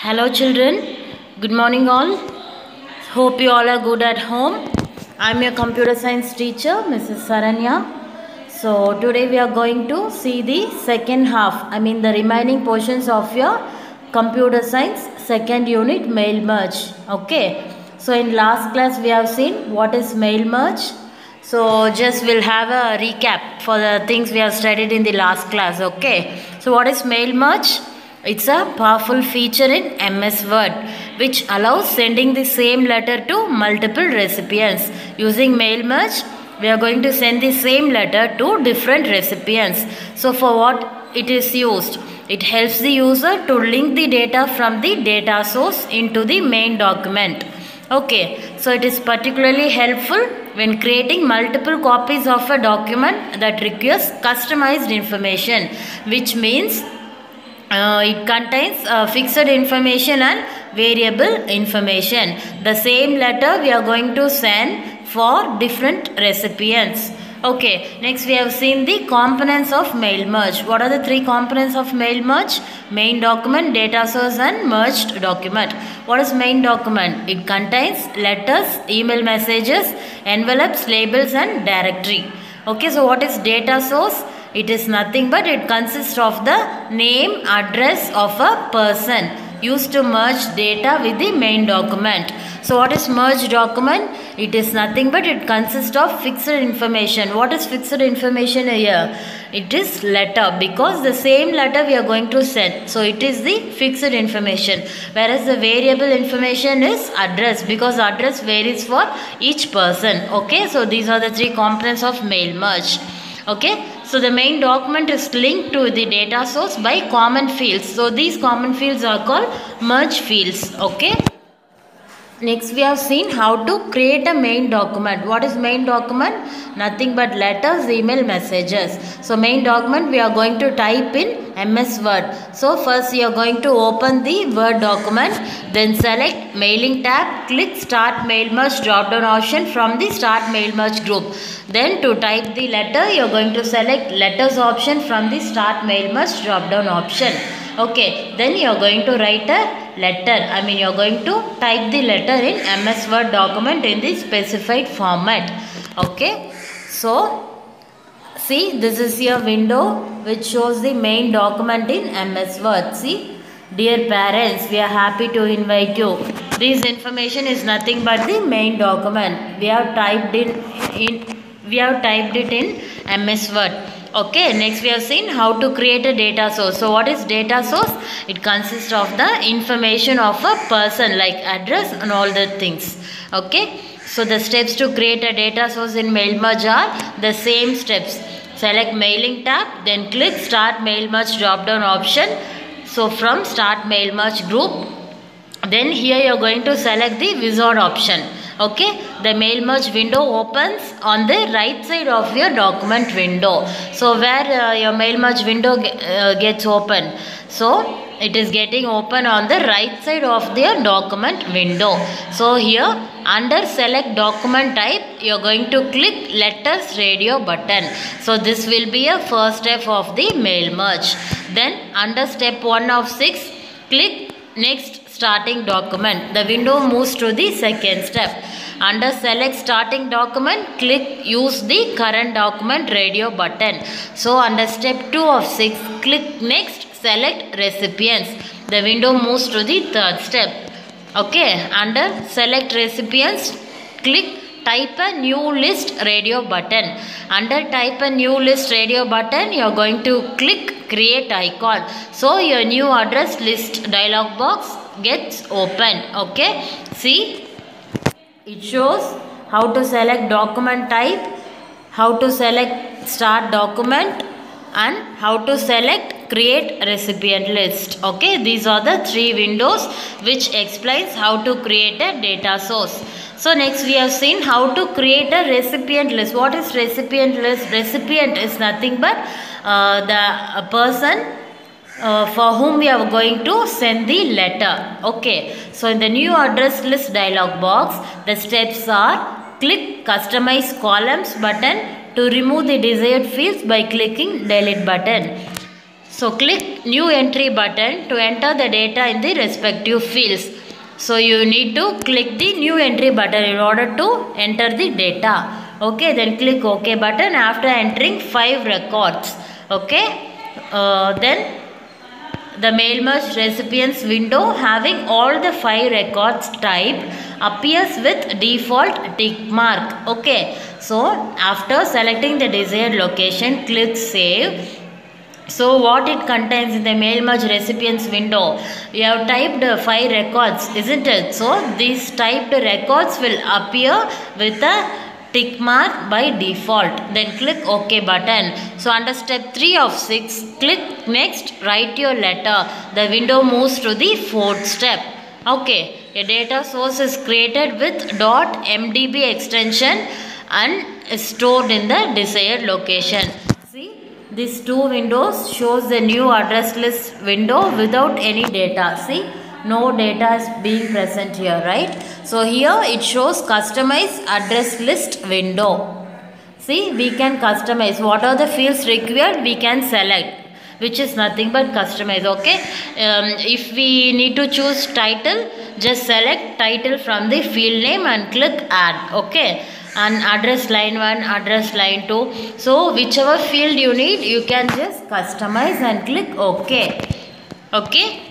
Hello children, good morning all. Hope you all are good at home. I am your computer science teacher Mrs. Saranya. So today we are going to see the second half, the remaining portions of your computer science second unit mail merge. Okay, so in last class we have seen what is mail merge. So just we'll have a recap for the things we have studied in the last class. Okay, so what is mail merge? It's a powerful feature in MS Word which allows sending the same letter to multiple recipients. Using mail merge, we are going to send the same letter to different recipients. So for what it is used? It helps the user to link the data from the data source into the main document. Okay, so it is particularly helpful when creating multiple copies of a document that requires customized information, which means it contains fixed information and variable information. The same letter we are going to send for different recipients. Okay, next we have seen the components of mail merge. What are the three components of mail merge? Main document, data source and merged document. What is main document? It contains letters, email messages, envelopes, labels and directory. Okay, so what is data source? It is nothing but it consists of the name, address of a person used to merge data with the main document. So what is merged document? It is nothing but it consists of fixed information. What is fixed information here? It is letter, because the same letter we are going to send. So it is the fixed information. Whereas the variable information is address, because address varies for each person. Okay, so these are the three components of mail merge. Okay, so the main document is linked to the data source by common fields. So these common fields are called merge fields. Okay. Next we have seen how to create a main document. What is main document? Nothing but letters, email, messages. So main document we are going to type in MS Word. So first you are going to open the Word document. Then select mailing tab. Click start mail merge drop down option from the start mail merge group. Then to type the letter you are going to select letters option from the start mail merge drop down option. Okay, then you are going to write a letter. You are going to type the letter in MS Word document in the specified format. Okay, so see, this is your window which shows the main document in MS Word. See, dear parents, we are happy to invite you. This information is nothing but the main document. We have typed it in MS Word. Okay, next we have seen how to create a data source. So what is data source? It consists of the information of a person like address and all the things. Okay, so the steps to create a data source in mail merge are the same steps. Select mailing tab, then click start mail merge drop down option. So from start mail merge group, then here you are going to select the wizard option. Okay, the mail merge window opens on the right side of your document window. So where your mail merge window gets open, so it is getting open on the right side of the document window. So here under select document type you are going to click letters radio button. So this will be a first step of the mail merge. Then under step 1 of 6, click next starting document. The window moves to the second step. Under select starting document, click use the current document radio button. So under step 2 of 6, click next select recipients. The window moves to the third step. Okay, under select recipients, click type a new list radio button. Under type a new list radio button, you are going to click create icon. So your new address list dialog box gets open. Okay, see, it shows how to select document type, how to select start document and how to select create recipient list. Okay, these are the three windows which explains how to create a data source. So next we have seen how to create a recipient list. What is recipient list? Recipient is nothing but the person for whom we are going to send the letter. Okay, so in the new address list dialog box, the steps are click customize columns button to remove the desired fields by clicking delete button. So click new entry button to enter the data in the respective fields. So you need to click the new entry button in order to enter the data. Okay, then click OK button after entering 5 records. Okay, then the mail merge recipients window having all the 5 records type appears with default tick mark. Okay, so after selecting the desired location, click save. So what it contains in the mail merge recipients window, you have typed 5 records, isn't it? So these typed records will appear with a tick mark by default. Then click OK button. So under step 3 of 6, click next, write your letter. The window moves to the 4th step. Okay, a data source is created with .mdb extension and is stored in the desired location. See, these 2 windows shows the new address list window without any data. See, no data is being present here, right? So here it shows customize address list window. See, we can customize what are the fields required, we can select, which is nothing but customize. Okay, if we need to choose title, just select title from the field name and click add. Okay, and address line 1, address line 2. So whichever field you need, you can just customize and click OK. Okay.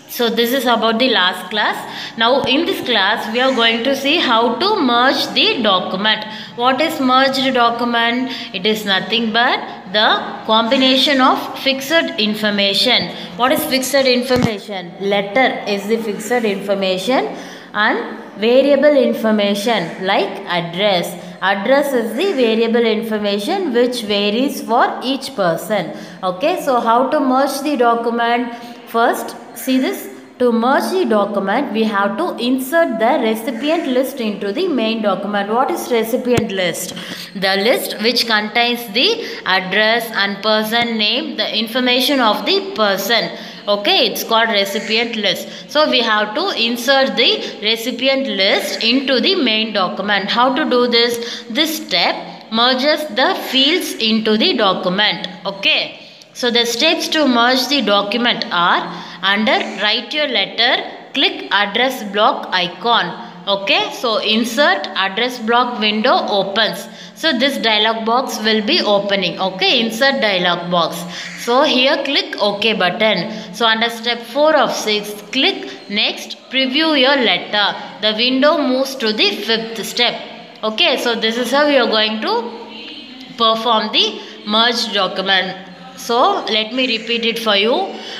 So this is about the last class. Now in this class we are going to see how to merge the document. What is merged document? It is nothing but the combination of fixed information. What is fixed information? Letter is the fixed information and variable information like address. Address is the variable information which varies for each person. Okay, so how to merge the document? First, see this. To merge the document, we have to insert the recipient list into the main document. What is recipient list? The list which contains the address and person name, the information of the person. Okay, it's called recipient list. So we have to insert the recipient list into the main document. How to do this? This step merges the fields into the document. Okay. So the steps to merge the document are: under write your letter, click address block icon. Okay, so insert address block window opens. So this dialog box will be opening. Okay, insert dialog box. So here click OK button. So under step 4 of 6, click next, preview your letter. The window moves to the 5th step. Okay, so this is how we are going to perform the merged document. So let me repeat it for you.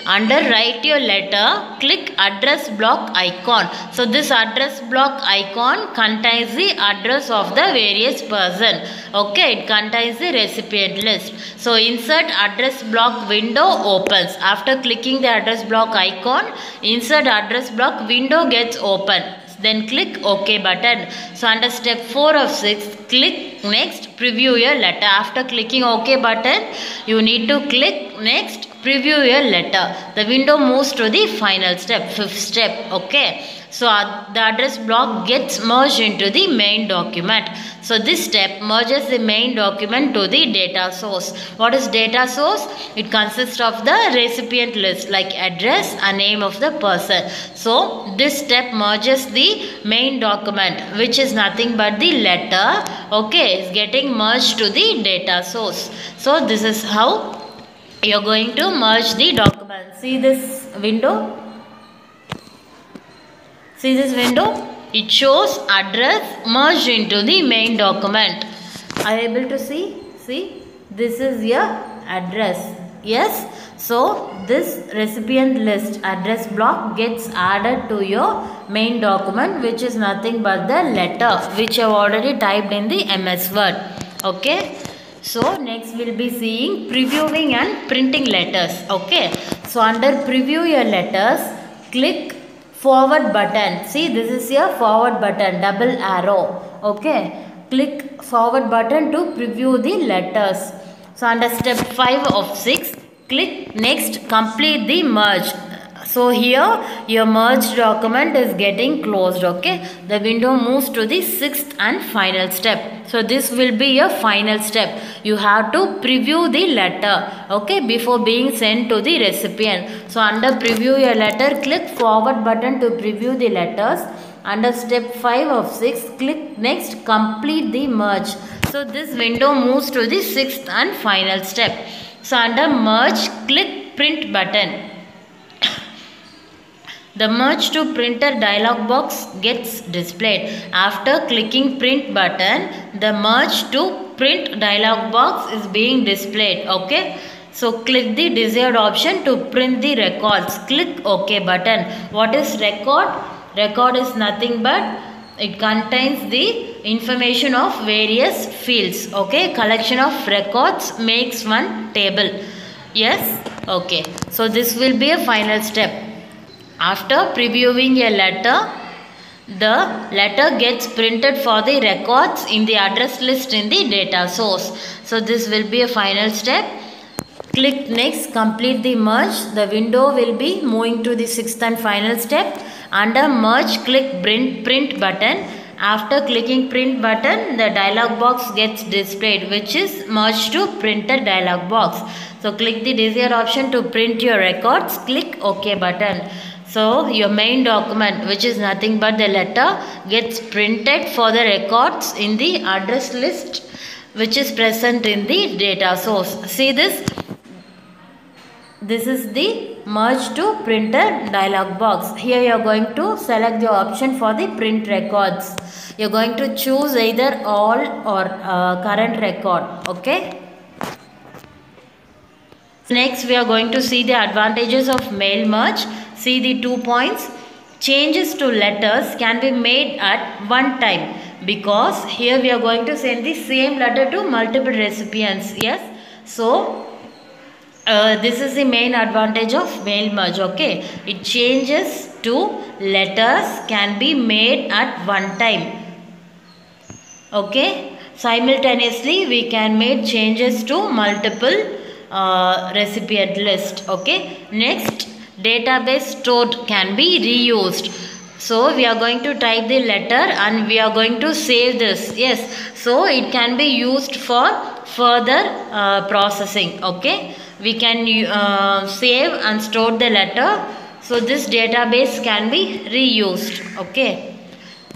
Under write your letter, click address block icon. So this address block icon contains the address of the various person. Okay, it contains the recipient list. So insert address block window opens. After clicking the address block icon, insert address block window gets open. Then click OK button. So under step 4 of 6, click next, preview your letter. After clicking OK button, you need to click next, preview your letter. The window moves to the final step, 5th step. Okay. So the address block gets merged into the main document. So this step merges the main document to the data source. What is data source? It consists of the recipient list like address and name of the person. So this step merges the main document, which is nothing but the letter. Okay, is getting merged to the data source. So this is how you are going to merge the document. See this window? See this window? It shows address merged into the main document. Are you able to see? See, this is your address. Yes. So this recipient list address block gets added to your main document, which is nothing but the letter which I have already typed in the MS Word. Okay. So next we'll be seeing previewing and printing letters. Okay. So under preview your letters, click forward button. See, this is your forward button, double arrow. Okay, click forward button to preview the letters. So under step 5 of 6, click next, complete the merge. So here your merged document is getting closed. Okay, the window moves to the sixth and final step. So this will be your final step. You have to preview the letter, okay, before being sent to the recipient. So under preview your letter, click forward button to preview the letters. Under step 5 of 6, click next, complete the merge. So this window moves to the sixth and final step. So under merge, click print button. The merge to printer dialog box gets displayed. After clicking print button, the merge to print dialog box is being displayed. Okay. So click the desired option to print the records. Click OK button. What is record? Record is nothing but it contains the information of various fields. Okay. Collection of records makes one table. Yes. Okay. So this will be a final step. After previewing a letter, the letter gets printed for the records in the address list in the data source. So this will be a final step. Click next, complete the merge. The window will be moving to the sixth and final step. Under merge, click print button. After clicking print button, the dialog box gets displayed, which is merge to printer dialog box. So click the desired option to print your records. Click OK button. So your main document, which is nothing but the letter, gets printed for the records in the address list which is present in the data source. See this? This is the merge to printer dialog box. Here you are going to select the option for the print records. You are going to choose either all or current record. Okay. Next we are going to see the advantages of mail merge. See the 2 points. Changes to letters can be made at one time because here we are going to send the same letter to multiple recipients. Yes. So this is the main advantage of mail merge. Okay. It changes to letters can be made at one time. Okay. Simultaneously we can make changes to multiple recipient list. Okay. Next, database stored can be reused. So we are going to type the letter and we are going to save this. Yes. So it can be used for further processing. Okay. We can save and store the letter. So this database can be reused. Okay.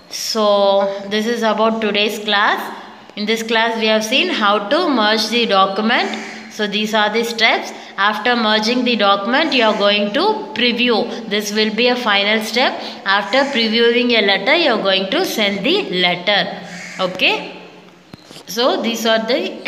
So this is about today's class. In this class we have seen how to merge the document. So these are the steps. After merging the document, you are going to preview. This will be a final step. After previewing a letter, you are going to send the letter. Okay. So these are the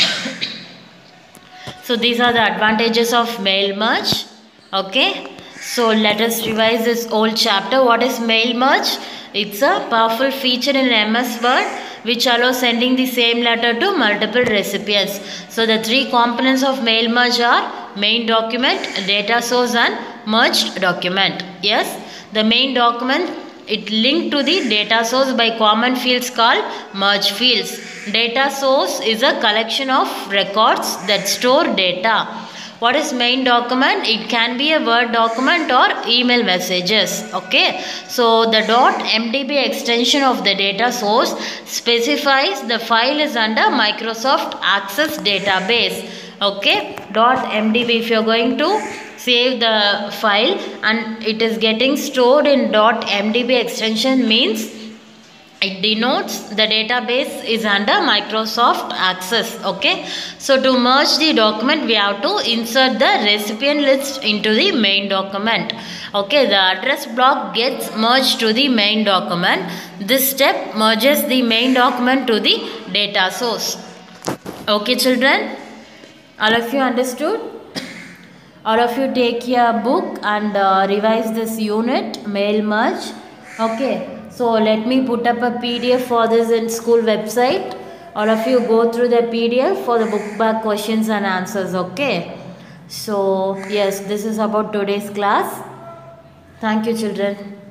advantages of mail merge. Okay. So let us revise this old chapter. What is mail merge? It's a powerful feature in MS Word which allows sending the same letter to multiple recipients. So the three components of mail merge are main document, data source and merged document. Yes, the main document, it linked to the data source by common fields called merge fields. Data source is a collection of records that store data. What is main document? It can be a Word document or email messages. Okay. So the .mdb extension of the data source specifies the file is under Microsoft Access database. Okay. .mdb, if you are going to save the file and it is getting stored in .mdb extension, means it denotes the database is under Microsoft Access. Okay. So to merge the document, we have to insert the recipient list into the main document. Okay. The address block gets merged to the main document. This step merges the main document to the data source. Okay, children. All of you understood? All of you take your book and revise this unit, mail merge. Okay. So let me put up a PDF for this in school website. All of you go through the PDF for the book back questions and answers. Okay. So yes, this is about today's class. Thank you, children.